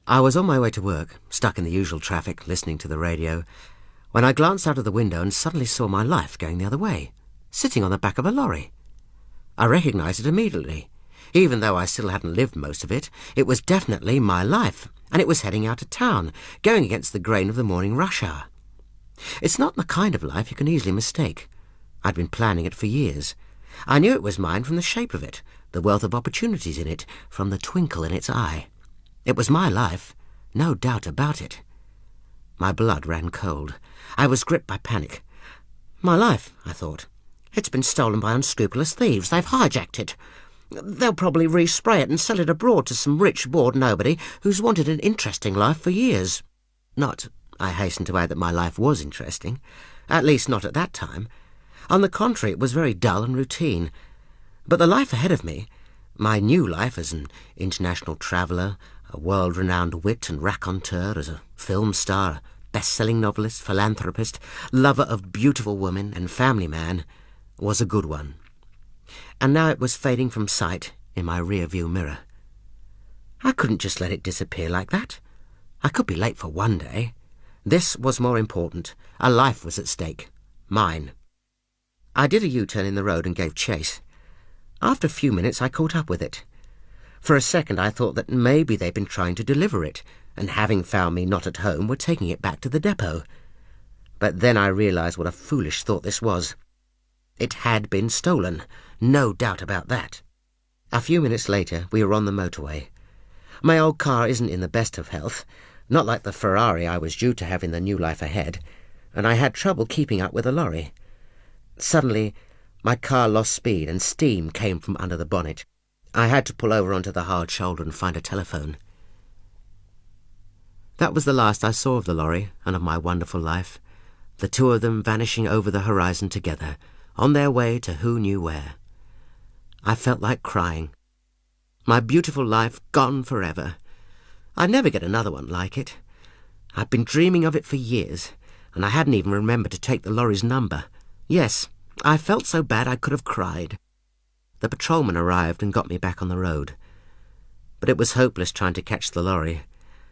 I was on my way to work, stuck in the usual traffic, listening to the radio, when I glanced out of the window and suddenly saw my life going the other way, sitting on the back of a lorry. I recognised it immediately. Even though I still hadn't lived most of it, it was definitely my life, and it was heading out of town, going against the grain of the morning rush hour. It's not the kind of life you can easily mistake. I'd been planning it for years. I knew it was mine from the shape of it, the wealth of opportunities in it, from the twinkle in its eye. It was my life, no doubt about it. My blood ran cold. I was gripped by panic. My life, I thought. It's been stolen by unscrupulous thieves. They've hijacked it. They'll probably respray it and sell it abroad to some rich, bored nobody who's wanted an interesting life for years. Not, I hasten to add, that my life was interesting. At least not at that time. On the contrary, it was very dull and routine. But the life ahead of me, my new life as an international traveller, a world-renowned wit and raconteur, as a film star, a best-selling novelist, philanthropist, lover of beautiful women and family man, was a good one. And now it was fading from sight in my rear-view mirror. I couldn't just let it disappear like that. I could be late for one day. This was more important. A life was at stake. Mine. I did a U-turn in the road and gave chase. After a few minutes, I caught up with it. For a second, I thought that maybe they'd been trying to deliver it, and having found me not at home, were taking it back to the depot. But then I realised what a foolish thought this was. It had been stolen, no doubt about that. A few minutes later, we were on the motorway. My old car isn't in the best of health, not like the Ferrari I was due to have in the new life ahead, and I had trouble keeping up with the lorry. Suddenly, my car lost speed and steam came from under the bonnet. I had to pull over onto the hard shoulder and find a telephone. That was the last I saw of the lorry and of my wonderful life, the two of them vanishing over the horizon together, on their way to who knew where. I felt like crying. My beautiful life gone forever. I'd never get another one like it. I'd been dreaming of it for years, and I hadn't even remembered to take the lorry's number. Yes, I felt so bad I could have cried. The patrolman arrived and got me back on the road. But it was hopeless trying to catch the lorry,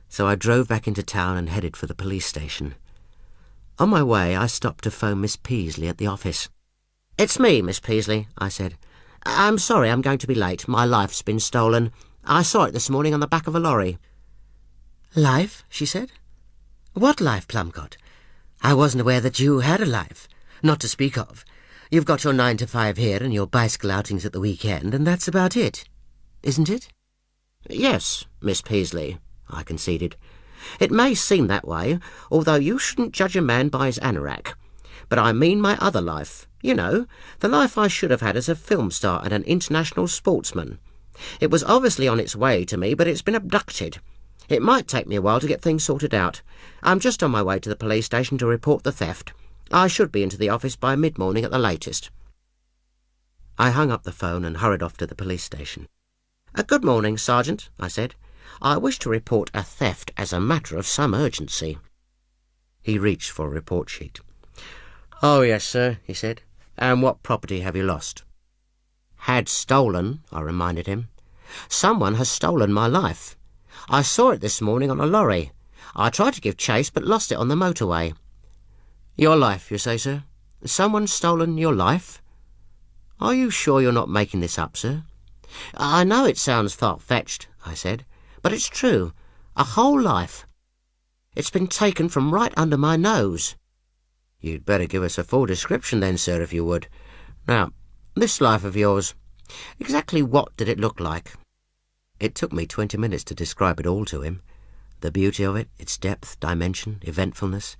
so I drove back into town and headed for the police station. On my way, I stopped to phone Miss Peasley at the office. "It's me, Miss Peasley," I said. "I'm sorry I'm going to be late. My life's been stolen. I saw it this morning on the back of a lorry." "Life?" she said. "What life, Plumcott? I wasn't aware that you had a life, not to speak of. You've got your 9 to 5 here and your bicycle outings at the weekend, and that's about it, isn't it?" "Yes, Miss Peasley," I conceded. "It may seem that way, although you shouldn't judge a man by his anorak. But I mean my other life. You know, the life I should have had as a film star and an international sportsman. It was obviously on its way to me, but it's been abducted. It might take me a while to get things sorted out. I'm just on my way to the police station to report the theft. I should be into the office by mid-morning at the latest." I hung up the phone and hurried off to the police station. "Good morning, Sergeant," I said. "I wish to report a theft as a matter of some urgency." He reached for a report sheet. "Oh, yes, sir," he said. "And what property have you lost?" "Had stolen," I reminded him. "Someone has stolen my life. I saw it this morning on a lorry. I tried to give chase but lost it on the motorway." "Your life, you say, sir? Someone's stolen your life? Are you sure you're not making this up, sir?" "I know it sounds far-fetched," I said, "but it's true. A whole life. It's been taken from right under my nose." "You'd better give us a full description then, sir, if you would. Now, this life of yours, exactly what did it look like?" It took me 20 minutes to describe it all to him. The beauty of it, its depth, dimension, eventfulness.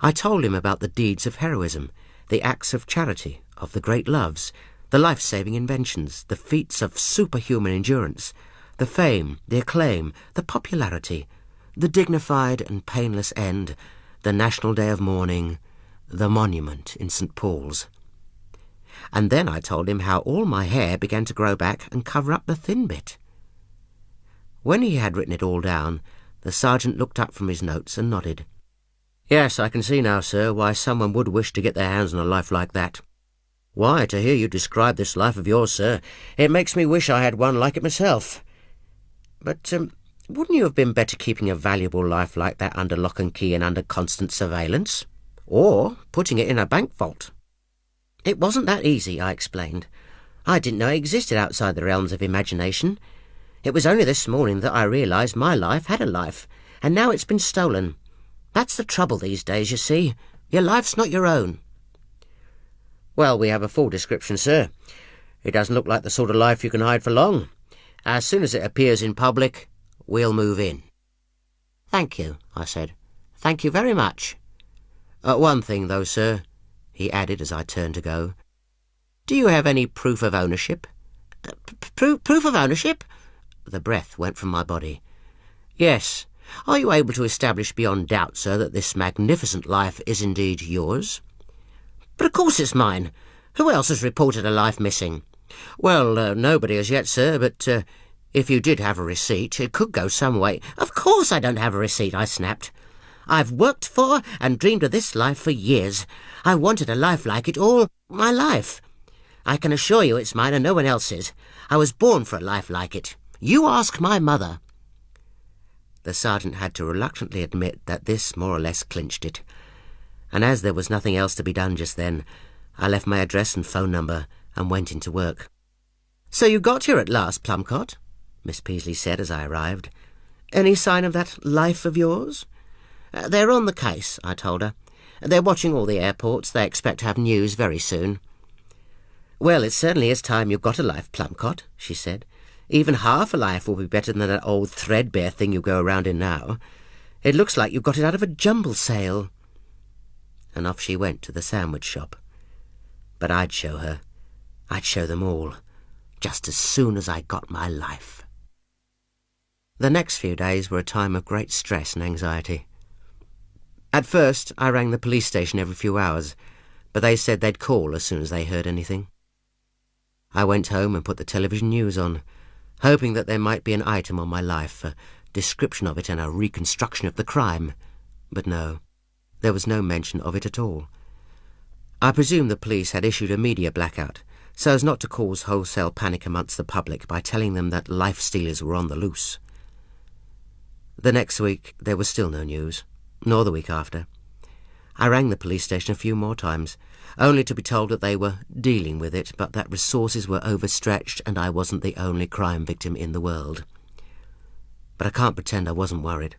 I told him about the deeds of heroism, the acts of charity, of the great loves, the life-saving inventions, the feats of superhuman endurance, the fame, the acclaim, the popularity, the dignified and painless end, the National Day of Mourning, the monument in St. Paul's. And then I told him how all my hair began to grow back and cover up the thin bit. When he had written it all down, the sergeant looked up from his notes and nodded. "Yes, I can see now, sir, why someone would wish to get their hands on a life like that. Why, to hear you describe this life of yours, sir, it makes me wish I had one like it myself. But Wouldn't you have been better keeping a valuable life like that under lock and key and under constant surveillance? Or putting it in a bank vault? It wasn't that easy, I explained. I didn't know it existed outside the realms of imagination. It was only this morning that I realised my life had a life, and now it's been stolen. That's the trouble these days, you see. Your life's not your own. Well, we have a full description, sir. It doesn't look like the sort of life you can hide for long. As soon as it appears in public, we'll move in. Thank you, I said. Thank you very much. One thing, though, sir, he added as I turned to go. Do you have any proof of ownership? Proof of ownership? The breath went from my body. Yes. Are you able to establish beyond doubt, sir, that this magnificent life is indeed yours? But of course it's mine. Who else has reported a life missing? Well, nobody as yet, sir, but if you did have a receipt, it could go some way. Of course I don't have a receipt, I snapped. I've worked for and dreamed of this life for years. I wanted a life like it all my life. I can assure you it's mine and no one else's. I was born for a life like it. You ask my mother. The sergeant had to reluctantly admit that this more or less clinched it. And as there was nothing else to be done just then, I left my address and phone number and went into work. So you got here at last, Plumcott, Miss Peasley said as I arrived. Any sign of that life of yours? They're on the case, I told her. They're watching all the airports. They expect to have news very soon. Well, it certainly is time you got a life, Plumcott, she said. Even half a life will be better than that old threadbare thing you go around in now. It looks like you got it out of a jumble sale. And off she went to the sandwich shop. But I'd show her. I'd show them all, just as soon as I got my life. The next few days were a time of great stress and anxiety. At first, I rang the police station every few hours, but they said they'd call as soon as they heard anything. I went home and put the television news on, hoping that there might be an item on my life, a description of it and a reconstruction of the crime. But no, there was no mention of it at all. I presume the police had issued a media blackout, so as not to cause wholesale panic amongst the public by telling them that life stealers were on the loose. The next week there was still no news, nor the week after. I rang the police station a few more times, only to be told that they were dealing with it, but that resources were overstretched and I wasn't the only crime victim in the world. But I can't pretend I wasn't worried.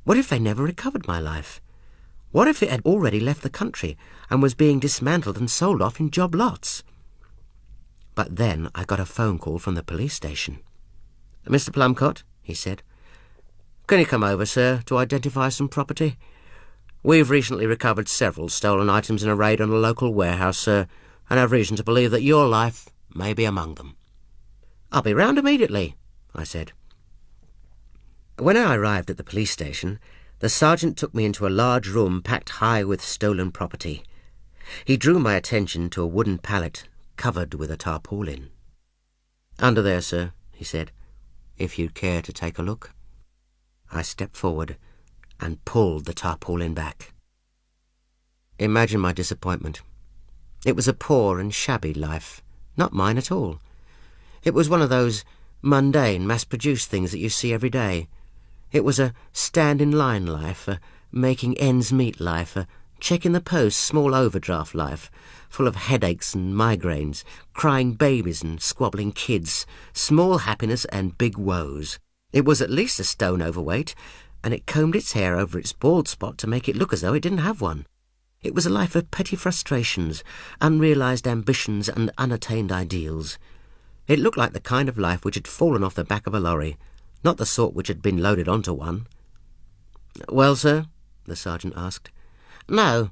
What if they never recovered my life? What if it had already left the country and was being dismantled and sold off in job lots? But then I got a phone call from the police station. "Mr. Plumcott," he said, "can you come over, sir, to identify some property? We've recently recovered several stolen items in a raid on a local warehouse, sir, and have reason to believe that your life may be among them." "I'll be round immediately," I said. When I arrived at the police station, the sergeant took me into a large room packed high with stolen property. He drew my attention to a wooden pallet covered with a tarpaulin. "Under there, sir," he said, "if you'd care to take a look." I stepped forward and pulled the tarpaulin back. Imagine my disappointment. It was a poor and shabby life, not mine at all. It was one of those mundane, mass-produced things that you see every day. It was a stand-in-line life, a making-ends-meet life, a check-in-the-post small overdraft life, full of headaches and migraines, crying babies and squabbling kids, small happiness and big woes. It was at least a stone overweight, and it combed its hair over its bald spot to make it look as though it didn't have one. It was a life of petty frustrations, unrealised ambitions and unattained ideals. It looked like the kind of life which had fallen off the back of a lorry, not the sort which had been loaded onto one. "Well, sir?" the sergeant asked. "No,"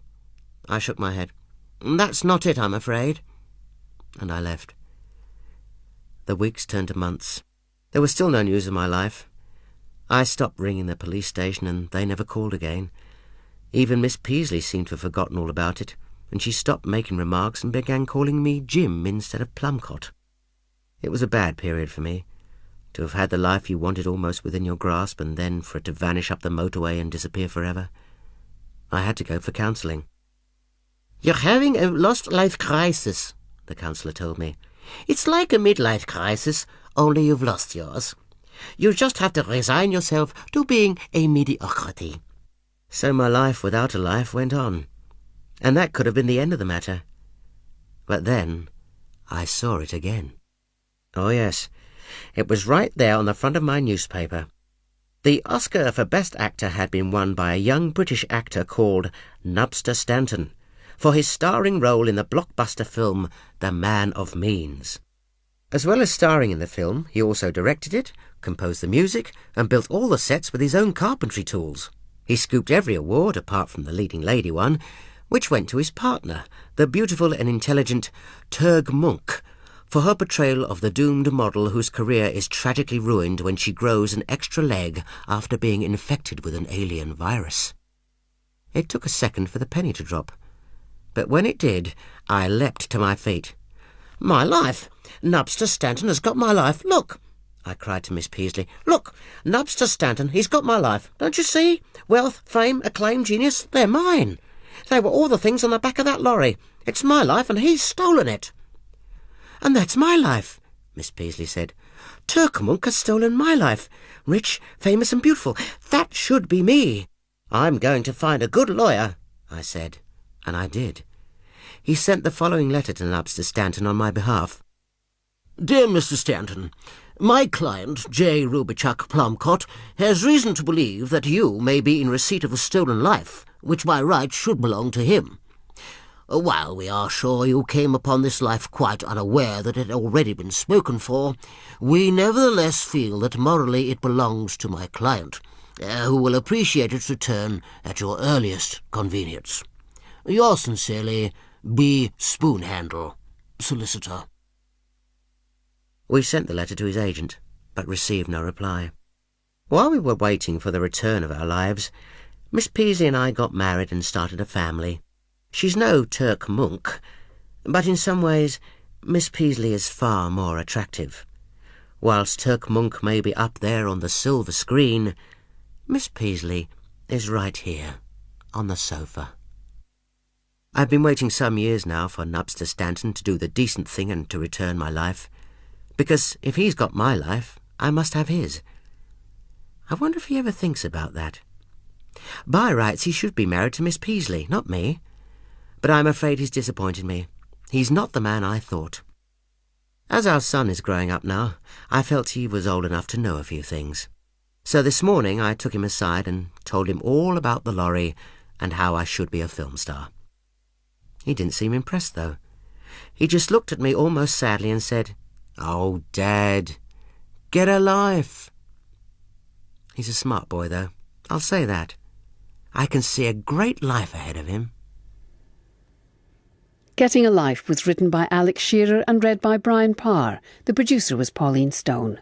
I shook my head. "That's not it, I'm afraid." And I left. The weeks turned to months. There was still no news of my life. I stopped ringing the police station and they never called again. Even Miss Peasley seemed to have forgotten all about it, and she stopped making remarks and began calling me Jim instead of Plumcott. It was a bad period for me, to have had the life you wanted almost within your grasp and then for it to vanish up the motorway and disappear forever. I had to go for counselling. "You're having a lost-life crisis," the counsellor told me. "It's like a midlife crisis, only you've lost yours. You just have to resign yourself to being a mediocrity." So my life without a life went on, and that could have been the end of the matter. But then I saw it again. Oh yes, it was right there on the front of my newspaper. The Oscar for Best Actor had been won by a young British actor called Nubster Stanton for his starring role in the blockbuster film The Man of Means. As well as starring in the film, he also directed it, composed the music, and built all the sets with his own carpentry tools. He scooped every award apart from the leading lady one, which went to his partner, the beautiful and intelligent Turg Munch, for her portrayal of the doomed model whose career is tragically ruined when she grows an extra leg after being infected with an alien virus. It took a second for the penny to drop, but when it did, I leapt to my feet. "My life! Nubster Stanton has got my life! Look!" I cried to Miss Peasley. "Look! Nubster Stanton, he's got my life! Don't you see? Wealth, fame, acclaim, genius, they're mine! They were all the things on the back of that lorry. It's my life and he's stolen it." "And that's my life," Miss Peasley said. "Turk has stolen my life. Rich, famous and beautiful. That should be me." "I'm going to find a good lawyer," I said, and I did. He sent the following letter to Nubster Stanton on my behalf. "Dear Mr. Stanton, my client, J. Rubichuk Plumcott, has reason to believe that you may be in receipt of a stolen life, which by right should belong to him. While we are sure you came upon this life quite unaware that it had already been spoken for, we nevertheless feel that morally it belongs to my client, who will appreciate its return at your earliest convenience. Yours sincerely, B. Spoonhandle, Solicitor." We sent the letter to his agent, but received no reply. While we were waiting for the return of our lives, Miss Peasley and I got married and started a family. She's no Turk Munch, but in some ways Miss Peasley is far more attractive. Whilst Turk Munch may be up there on the silver screen, Miss Peasley is right here on the sofa. I've been waiting some years now for Nubster Stanton to do the decent thing and to return my life, because if he's got my life, I must have his. I wonder if he ever thinks about that. By rights, he should be married to Miss Peasley, not me. But I'm afraid he's disappointed me. He's not the man I thought. As our son is growing up now, I felt he was old enough to know a few things. So this morning I took him aside and told him all about the lorry and how I should be a film star. He didn't seem impressed, though. He just looked at me almost sadly and said, "Oh, Dad, get a life." He's a smart boy, though. I'll say that. I can see a great life ahead of him. Getting a Life was written by Alex Shearer and read by Brian Parr. The producer was Pauline Stone.